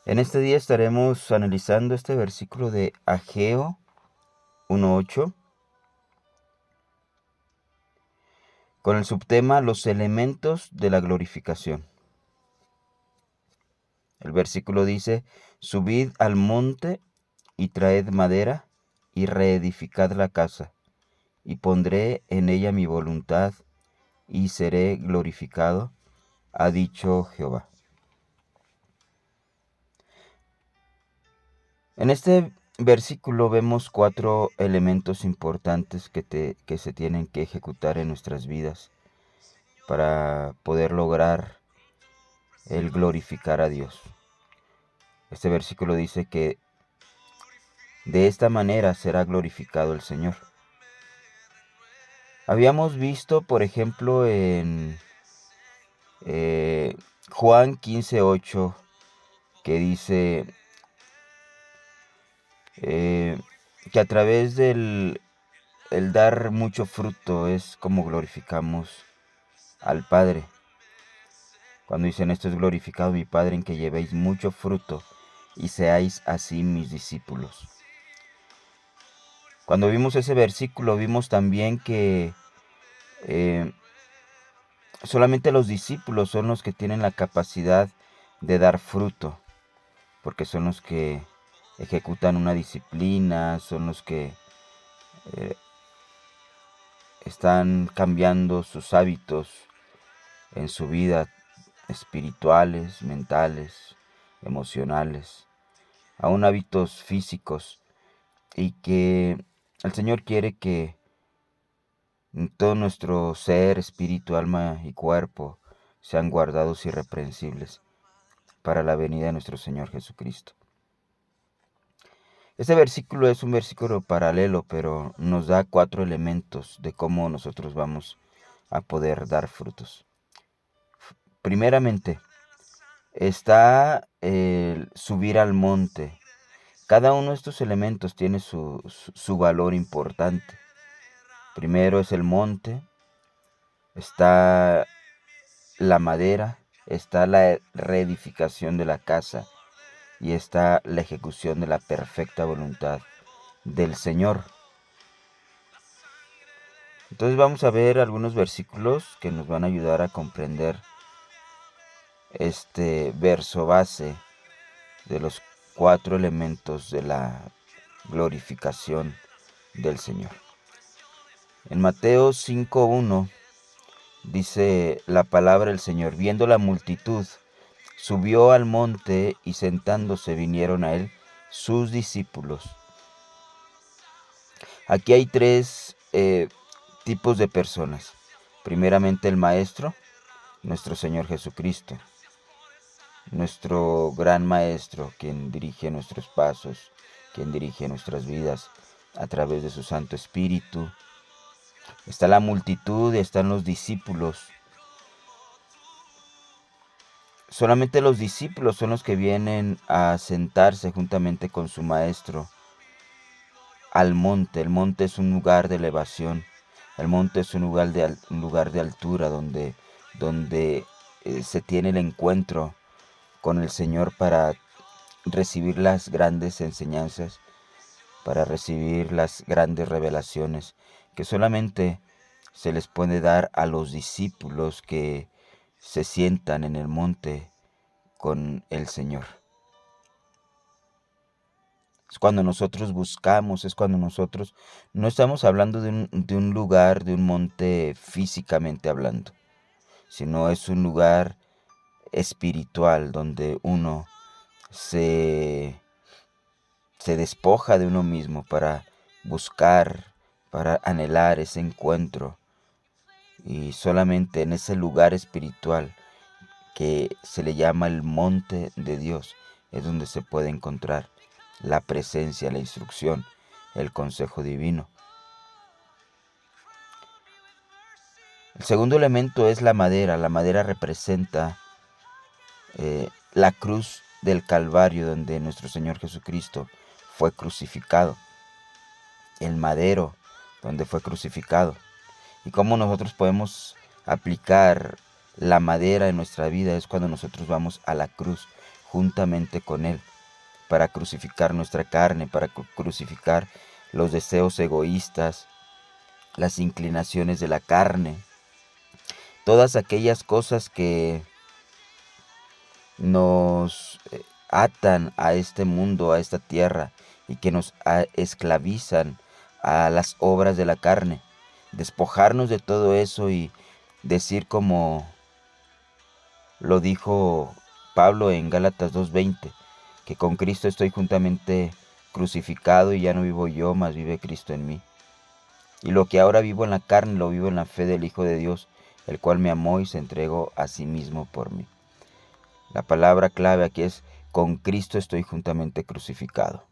En este día estaremos analizando este versículo de Ageo 1:8 con el subtema Los elementos de la glorificación. El versículo dice: Subid al monte y traed madera y reedificad la casa, y pondré en ella mi voluntad y seré glorificado, ha dicho Jehová. En este versículo vemos 4 elementos importantes que se tienen que ejecutar en nuestras vidas para poder lograr el glorificar a Dios. Este versículo dice que de esta manera será glorificado el Señor. Habíamos visto, por ejemplo, en Juan 15:8, que dice que a través del el dar mucho fruto es como glorificamos al Padre. Cuando dicen esto es glorificado mi Padre en que llevéis mucho fruto y seáis así mis discípulos. Cuando vimos ese versículo vimos también que solamente los discípulos son los que tienen la capacidad de dar fruto, porque son los que ejecutan una disciplina, son los que están cambiando sus hábitos en su vida, espirituales, mentales, emocionales, aún hábitos físicos, y que el Señor quiere que todo nuestro ser, espíritu, alma y cuerpo sean guardados irreprensibles para la venida de nuestro Señor Jesucristo. Este versículo es un versículo paralelo, pero nos da 4 elementos de cómo nosotros vamos a poder dar frutos. Primeramente, está el subir al monte. Cada uno de estos elementos tiene su valor importante. Primero es el monte, está la madera, está la reedificación de la casa y está la ejecución de la perfecta voluntad del Señor. Entonces vamos a ver algunos versículos que nos van a ayudar a comprender este verso base de los 4 elementos de la glorificación del Señor. En Mateo 5:1 dice la palabra del Señor: viendo la multitud, subió al monte y sentándose vinieron a él sus discípulos. Aquí hay 3 tipos de personas. Primeramente el Maestro, nuestro Señor Jesucristo, nuestro gran Maestro, quien dirige nuestros pasos, quien dirige nuestras vidas a través de su Santo Espíritu. Está la multitud, están los discípulos. Solamente los discípulos son los que vienen a sentarse juntamente con su Maestro al monte. El monte es un lugar de elevación. El monte es un lugar de altura donde se tiene el encuentro con el Señor para recibir las grandes enseñanzas, para recibir las grandes revelaciones que solamente se les puede dar a los discípulos que se sientan en el monte con el Señor. Es cuando nosotros buscamos, es cuando nosotros no estamos hablando de un lugar, de un monte físicamente hablando, sino es un lugar espiritual donde uno se despoja de uno mismo para buscar, para anhelar ese encuentro. Y solamente en ese lugar espiritual que se le llama el monte de Dios es donde se puede encontrar la presencia, la instrucción, el consejo divino. El segundo elemento es la madera. La madera representa la cruz del Calvario donde nuestro Señor Jesucristo fue crucificado. El madero donde fue crucificado. Y cómo nosotros podemos aplicar la madera en nuestra vida es cuando nosotros vamos a la cruz, juntamente con Él, para crucificar nuestra carne, para crucificar los deseos egoístas, las inclinaciones de la carne, todas aquellas cosas que nos atan a este mundo, a esta tierra, y que nos esclavizan a las obras de la carne. Despojarnos de todo eso y decir como lo dijo Pablo en Gálatas 2:20, que con Cristo estoy juntamente crucificado y ya no vivo yo, mas vive Cristo en mí. Y lo que ahora vivo en la carne lo vivo en la fe del Hijo de Dios, el cual me amó y se entregó a sí mismo por mí. La palabra clave aquí es: con Cristo estoy juntamente crucificado.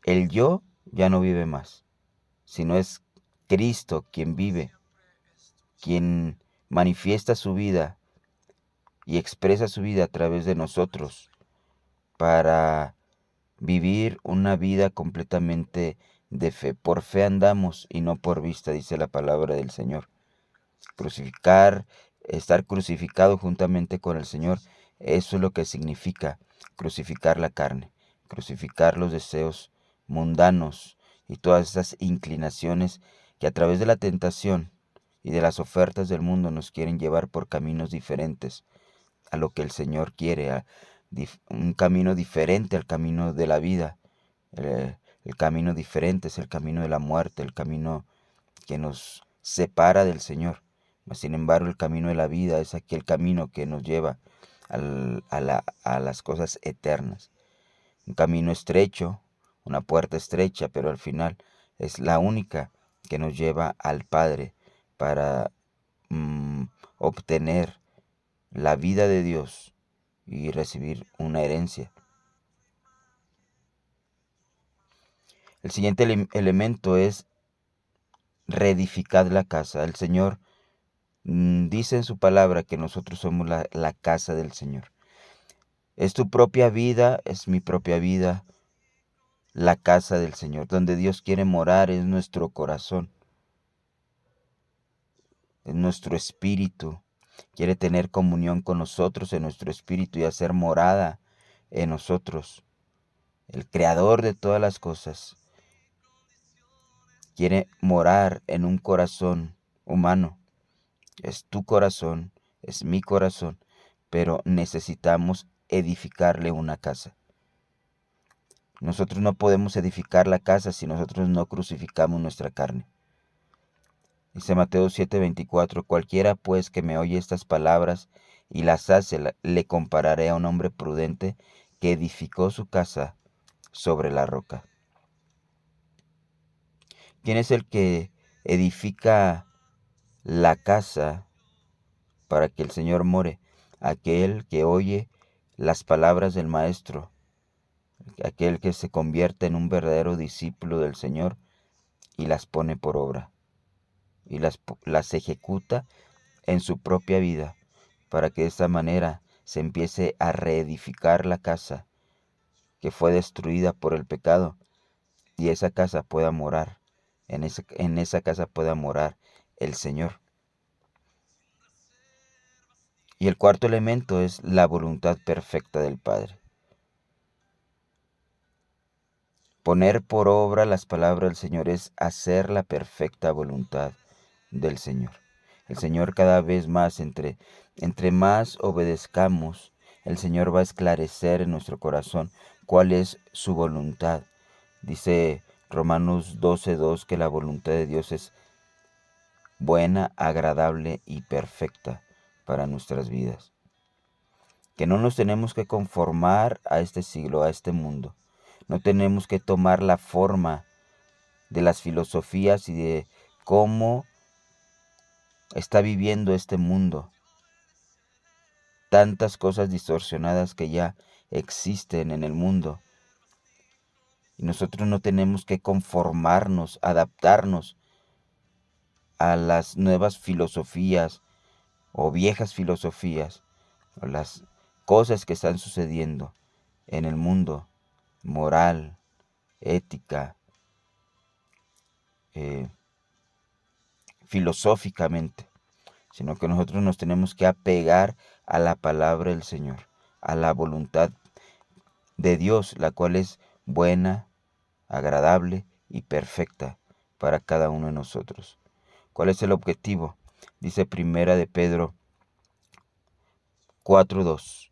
El yo ya no vive más, sino es Cristo quien vive, quien manifiesta su vida y expresa su vida a través de nosotros para vivir una vida completamente de fe. Por fe andamos y no por vista, dice la palabra del Señor. Crucificar, estar crucificado juntamente con el Señor, eso es lo que significa crucificar la carne, crucificar los deseos mundanos y todas esas inclinaciones que a través de la tentación y de las ofertas del mundo nos quieren llevar por caminos diferentes a lo que el Señor quiere, a un camino diferente al camino de la vida. El camino diferente es el camino de la muerte, el camino que nos separa del Señor. Mas, sin embargo, el camino de la vida es aquel camino que nos lleva a las cosas eternas. Un camino estrecho, una puerta estrecha, pero al final es la única que nos lleva al Padre para obtener la vida de Dios y recibir una herencia. El siguiente elemento es reedificar la casa. El Señor dice en su palabra que nosotros somos la casa del Señor. Es tu propia vida, es mi propia vida, la casa del Señor. Donde Dios quiere morar es nuestro corazón, es nuestro espíritu. Quiere tener comunión con nosotros en nuestro espíritu y hacer morada en nosotros. El creador de todas las cosas quiere morar en un corazón humano. Es tu corazón, es mi corazón, pero necesitamos edificarle una casa. Nosotros no podemos edificar la casa si nosotros no crucificamos nuestra carne. Dice Mateo 7:24, cualquiera pues que me oye estas palabras y las hace, le compararé a un hombre prudente que edificó su casa sobre la roca. ¿Quién es el que edifica la casa para que el Señor more? Aquel que oye las palabras del Maestro, aquel que se convierte en un verdadero discípulo del Señor y las pone por obra y las ejecuta en su propia vida, para que de esta manera se empiece a reedificar la casa que fue destruida por el pecado, y esa casa pueda morar, en esa casa pueda morar el Señor. Y el cuarto elemento es la voluntad perfecta del Padre. Poner por obra las palabras del Señor es hacer la perfecta voluntad del Señor. El Señor cada vez más, entre más obedezcamos, el Señor va a esclarecer en nuestro corazón cuál es su voluntad. Dice Romanos 12:2 que la voluntad de Dios es buena, agradable y perfecta para nuestras vidas. Que no nos tenemos que conformar a este siglo, a este mundo. No tenemos que tomar la forma de las filosofías y de cómo está viviendo este mundo. Tantas cosas distorsionadas que ya existen en el mundo. Y nosotros no tenemos que conformarnos, adaptarnos a las nuevas filosofías o viejas filosofías o las cosas que están sucediendo en el mundo, moral, ética, filosóficamente, sino que nosotros nos tenemos que apegar a la palabra del Señor, a la voluntad de Dios, la cual es buena, agradable y perfecta para cada uno de nosotros. ¿Cuál es el objetivo? Dice Primera de Pedro 4:2,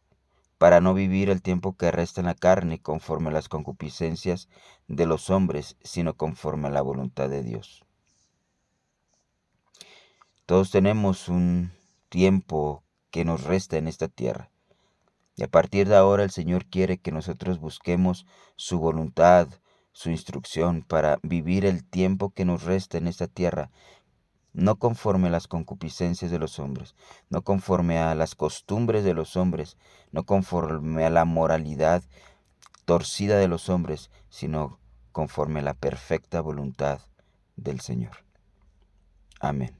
para no vivir el tiempo que resta en la carne conforme a las concupiscencias de los hombres, sino conforme a la voluntad de Dios. Todos tenemos un tiempo que nos resta en esta tierra. Y a partir de ahora el Señor quiere que nosotros busquemos su voluntad, su instrucción para vivir el tiempo que nos resta en esta tierra, no conforme a las concupiscencias de los hombres, no conforme a las costumbres de los hombres, no conforme a la moralidad torcida de los hombres, sino conforme a la perfecta voluntad del Señor. Amén.